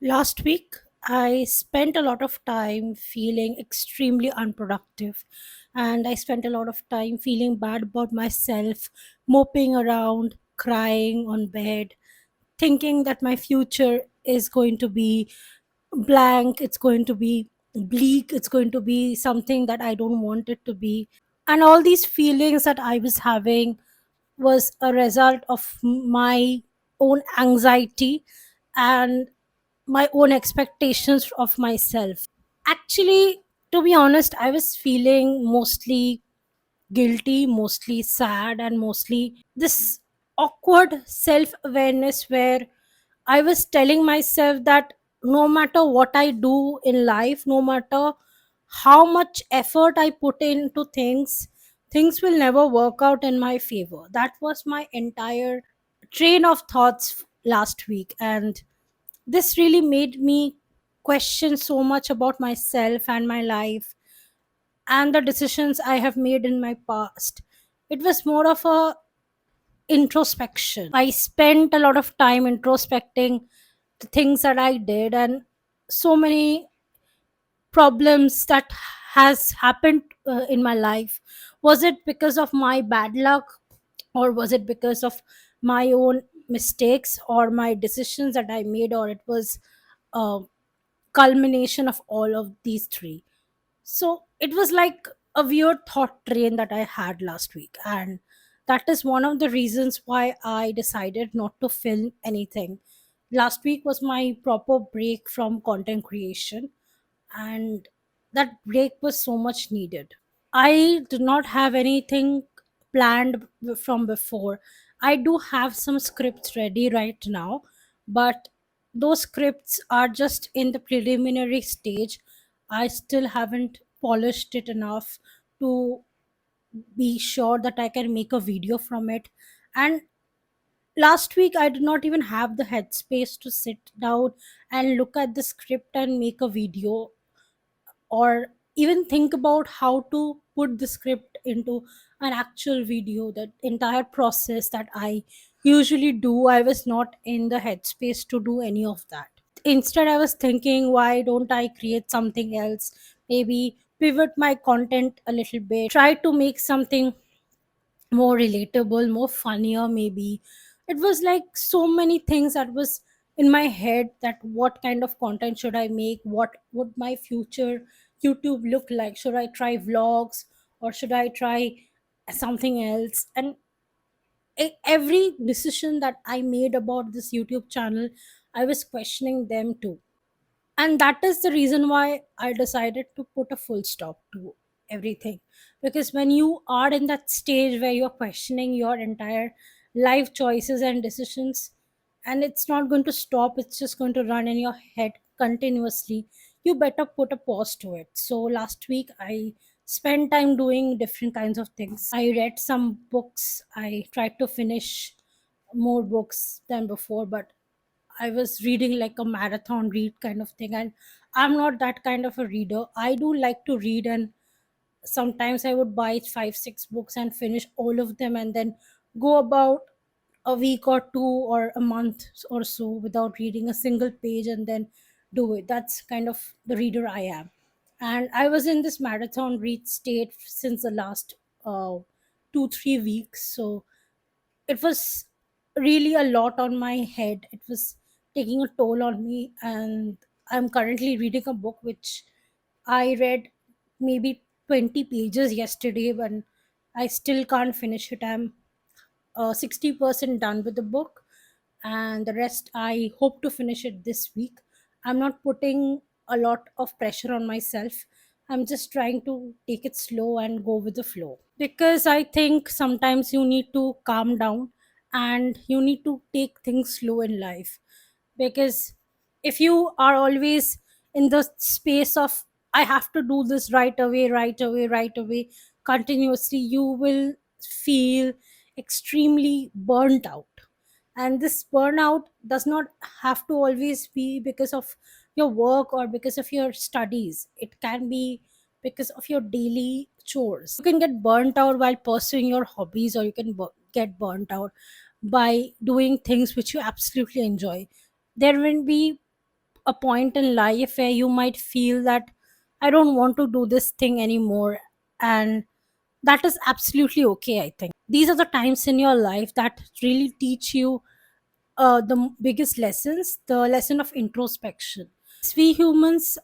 Last week, I spent a lot of time feeling extremely unproductive, and I spent a lot of time feeling bad about myself, moping around, crying on bed, thinking that my future is going to be blank, it's going to be bleak, it's going to be something that I don't want it to be. And all these feelings that I was having was a result of my own anxiety and my own expectations of myself. Actually, to be honest, I was feeling mostly guilty, mostly sad, and mostly this awkward self awareness where I was telling myself that no matter what I do in life, no matter how much effort I put into things, things will never work out in my favor. That was my entire train of thoughts last week. And this really made me question so much about myself and my life and the decisions I have made in my past. It was more of a introspection. I spent a lot of time introspecting the things that I did and so many problems that has happened in my life. Was it because of my bad luck, or was it because of my own mistakes or my decisions that I made, or it was a culmination of all of these three? So it was like a weird thought train that I had last week. And that is one of the reasons why I decided not to film anything. Last week was my proper break from content creation, and that break was so much needed. I do not have anything planned from before. I do have some scripts ready right now, but those scripts are just in the preliminary stage. I still haven't polished it enough to be sure that I can make a video from it. And last week, I did not even have the headspace to sit down and look at the script and make a video, or even think about how to put the script into an actual video. That entire process that I usually do, I was not in the headspace to do any of that. Instead, I was thinking, why don't I create something else, maybe pivot my content a little bit, try to make something more relatable, more funnier maybe. It was like so many things that was in my head, that what kind of content should I make, what would my future YouTube look like, should I try vlogs or should I try something else. And every decision that I made about this YouTube channel, I was questioning them too. And that is the reason why I decided to put a full stop to everything. Because when you are in that stage where you're questioning your entire life choices and decisions, and it's not going to stop, it's just going to run in your head continuously, you better put a pause to it. So last week I spent time doing different kinds of things. I read some books, I tried to finish more books than before, but I was reading like a marathon read kind of thing, and I'm not that kind of a reader. I do like to read, and sometimes I would buy five, six books and finish all of them, and then go about a week or two or a month or so without reading a single page and then do it. That's kind of the reader I am. And I was in this marathon read state since the last 2 3 weeks. So it was really a lot on my head. It was taking a toll on me, and I'm currently reading a book which I read maybe 20 pages yesterday, but I still can't finish it. I'm 60% done with the book, and the rest I hope to finish it this week. I'm not putting a lot of pressure on myself. I'm just trying to take it slow and go with the flow, because I think sometimes you need to calm down and you need to take things slow in life. Because if you are always in the space of I have to do this right away, right away, right away, continuously, you will feel extremely burnt out. And this burnout does not have to always be because of your work or because of your studies. It can be because of your daily chores. You can get burnt out while pursuing your hobbies, or you can get burnt out by doing things which you absolutely enjoy. There will be a point in life where you might feel that I don't want to do this thing anymore. And that is absolutely okay, I think. These are the times in your life that really teach you biggest lessons, the lesson of introspection. We humans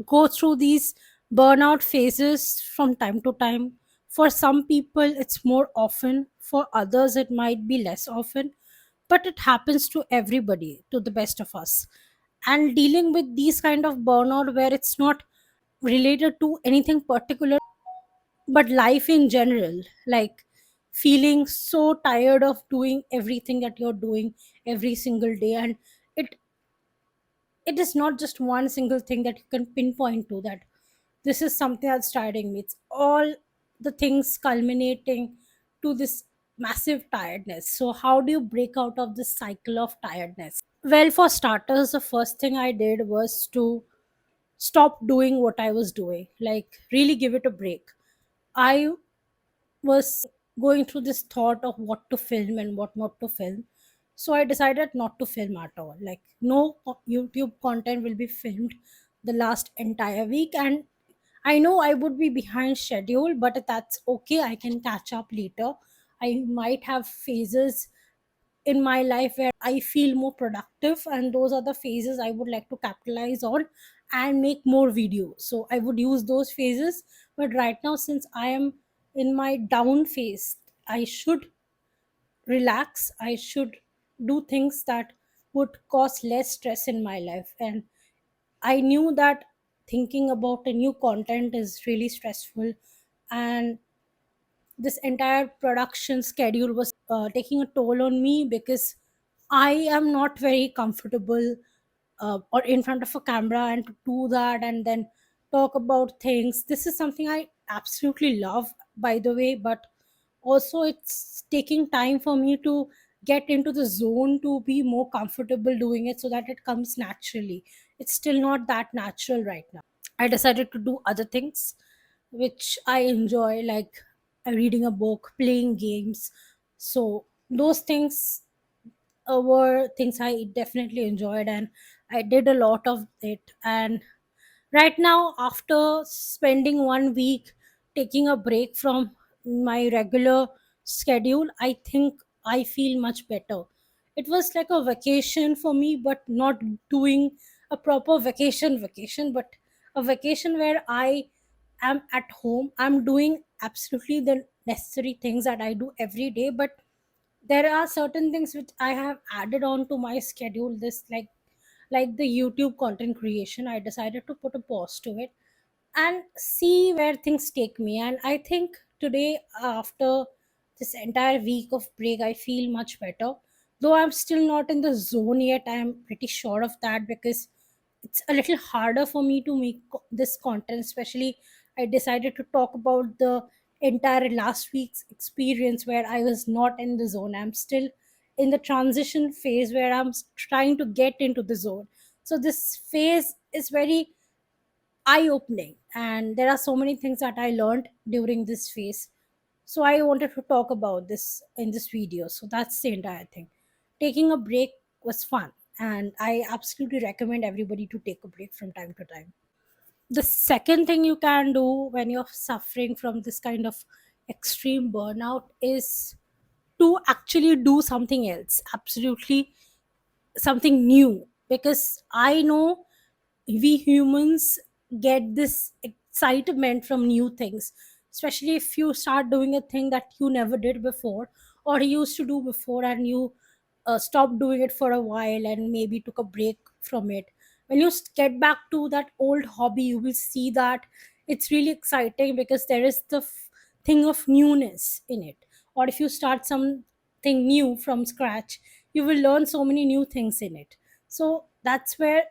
go through these burnout phases from time to time. For some people, it's more often, for others, it might be less often, but it happens to everybody, to the best of us. And dealing with these kind of burnout where it's not related to anything particular, but life in general, like feeling so tired of doing everything that you're doing every single day, and it it is not just one single thing that you can pinpoint to that this is something that's tiring me. It's all the things culminating to this massive tiredness. So how do you break out of this cycle of tiredness? Well, for starters, the first thing I did was to stop doing what I was doing, like really give it a break. I was going through this thought of what to film and what not to film. So I decided not to film at all. Like, no YouTube content will be filmed the last entire week. And I know I would be behind schedule, but that's okay. I can catch up later. I might have phases in my life where I feel more productive, and those are the phases I would like to capitalize on and make more videos. So I would use those phases. But right now, since I am in my down phase, I should relax. I should do things that would cause less stress in my life. And I knew that thinking about a new content is really stressful, and this entire production schedule was taking a toll on me because I am not very comfortable or in front of a camera and to do that and then talk about things. This is something I absolutely love, by the way, but also it's taking time for me to get into the zone to be more comfortable doing it so that it comes naturally. It's still not that natural right now. I decided to do other things which I enjoy, like reading a book, playing games. So those things were things I definitely enjoyed, and I did a lot of it. And right now, after spending 1 week taking a break from my regular schedule, I think I feel much better. It was like a vacation for me, but not doing a proper vacation, but a vacation where I am at home. I'm doing absolutely the necessary things that I do every day, but there are certain things which I have added on to my schedule. This like the YouTube content creation, I decided to put a pause to it and see where things take me. And I think today, after this entire week of break, I feel much better. Though I'm still not in the zone yet, I'm pretty sure of that because it's a little harder for me to make this content. Especially, I decided to talk about the entire last week's experience where I was not in the zone. I'm still in the transition phase where I'm trying to get into the zone. So this phase is very eye opening, and there are so many things that I learned during this phase. So I wanted to talk about this in this video. So that's the entire thing. Taking a break was fun, and I absolutely recommend everybody to take a break from time to time. The second thing you can do when you're suffering from this kind of extreme burnout is to actually do something else, absolutely something new, because I know we humans get this excitement from new things, especially if you start doing a thing that you never did before or you used to do before, and you stop doing it for a while and maybe took a break from it. When you get back to that old hobby, you will see that it's really exciting because there is the thing of newness in it. Or if you start something new from scratch, you will learn so many new things in it. So that's where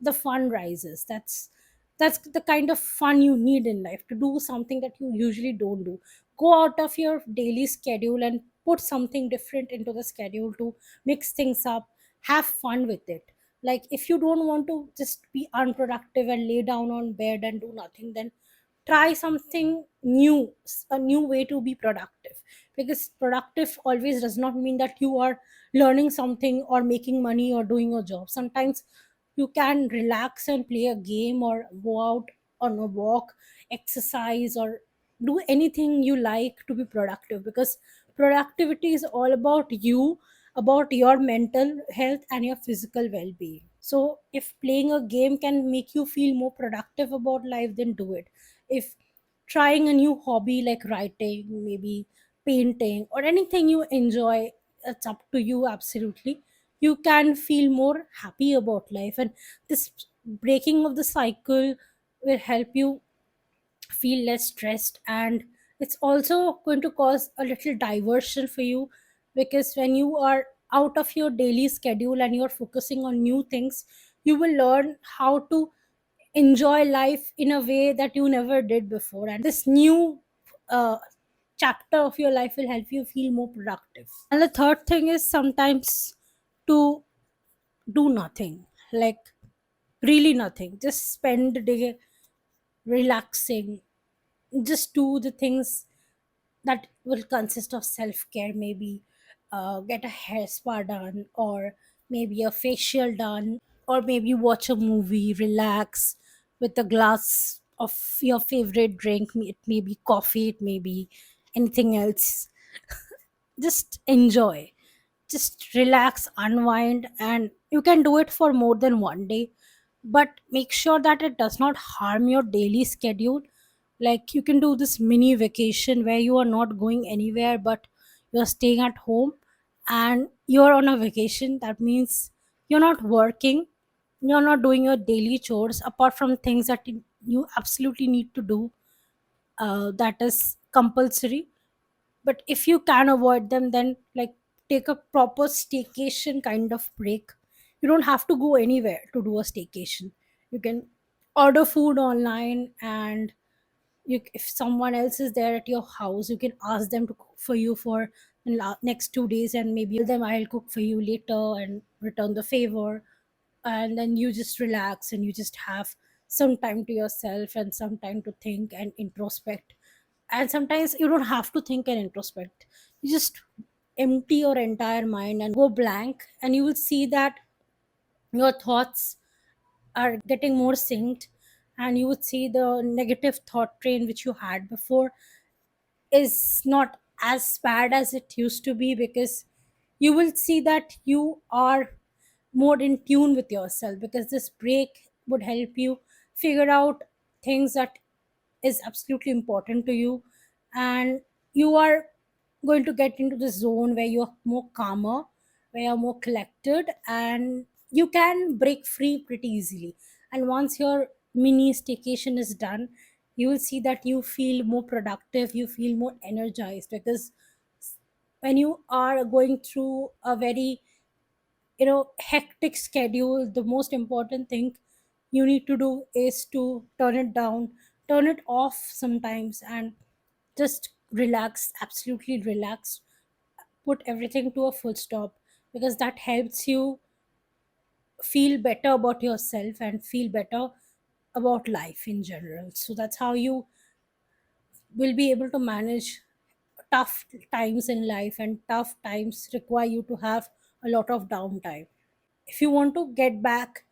the fun rises. That's the kind of fun you need in life, to do something that you usually don't do. Go out of your daily schedule and put something different into the schedule to mix things up. Have fun with it. Like, if you don't want to just be unproductive and lay down on bed and do nothing, then try something new, a new way to be productive. Because productive always does not mean that you are learning something or making money or doing a job. Sometimes You can relax and play a game or go out on a walk, exercise, or do anything you like to be productive, because productivity is all about you, about your mental health and your physical well-being. So if playing a game can make you feel more productive about life, then do it. If trying a new hobby like writing, maybe painting, or anything you enjoy, it's up to you absolutely. You can feel more happy about life, and this breaking of the cycle will help you feel less stressed, and it's also going to cause a little diversion for you, because when you are out of your daily schedule and you're focusing on new things, you will learn how to enjoy life in a way that you never did before, and this new uh, chapter of your life will help you feel more productive. And the third thing is sometimes to do nothing, like really nothing, just spend the day relaxing, just do the things that will consist of self-care, maybe get a hair spa done, or maybe a facial done, or maybe watch a movie, relax with a glass of your favorite drink. It may be coffee, it may be anything else. Just enjoy, just relax, unwind, and you can do it for more than one day, but make sure that it does not harm your daily schedule. Like you can do this mini vacation where you are not going anywhere, but you're staying at home and you're on a vacation. That means you're not working, you're not doing your daily chores apart from things that you absolutely need to do, that is compulsory. But if you can avoid them, then like take a proper staycation kind of break. You don't have to go anywhere to do a staycation. You can order food online, and if someone else is there at your house, you can ask them to cook for you for the next 2 days, and maybe them I'll cook for you later and return the favor. And then you just relax and you just have some time to yourself and some time to think and introspect. And sometimes you don't have to think and introspect, you just empty your entire mind and go blank, and you will see that your thoughts are getting more synced, and you would see the negative thought train which you had before is not as bad as it used to be, because you will see that you are more in tune with yourself, because this break would help you figure out things that is absolutely important to you, and you are going to get into the zone where you're more calmer, where you're more collected, and you can break free pretty easily. And once your mini staycation is done, you will see that you feel more productive, you feel more energized, because when you are going through a very hectic schedule, the most important thing you need to do is to turn it down, turn it off sometimes, and just relax, absolutely relax, put everything to a full stop, because that helps you feel better about yourself and feel better about life in general. So that's how you will be able to manage tough times in life, and tough times require you to have a lot of downtime. If you want to get back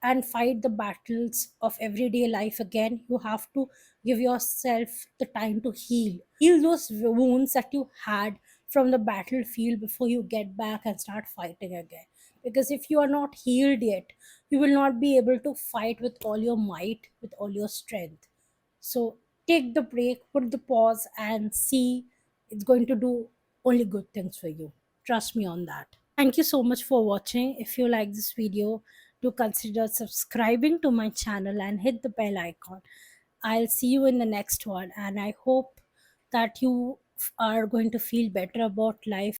and fight the battles of everyday life again, you have to give yourself the time to heal those wounds that you had from the battlefield before you get back and start fighting again. Because if you are not healed yet, you will not be able to fight with all your might, with all your strength. So take the break, put the pause, and see, it's going to do only good things for you. Trust me on that. Thank you so much for watching. If you like this video, do consider subscribing to my channel and hit the bell icon. I'll see you in the next one, and I hope that you are going to feel better about life.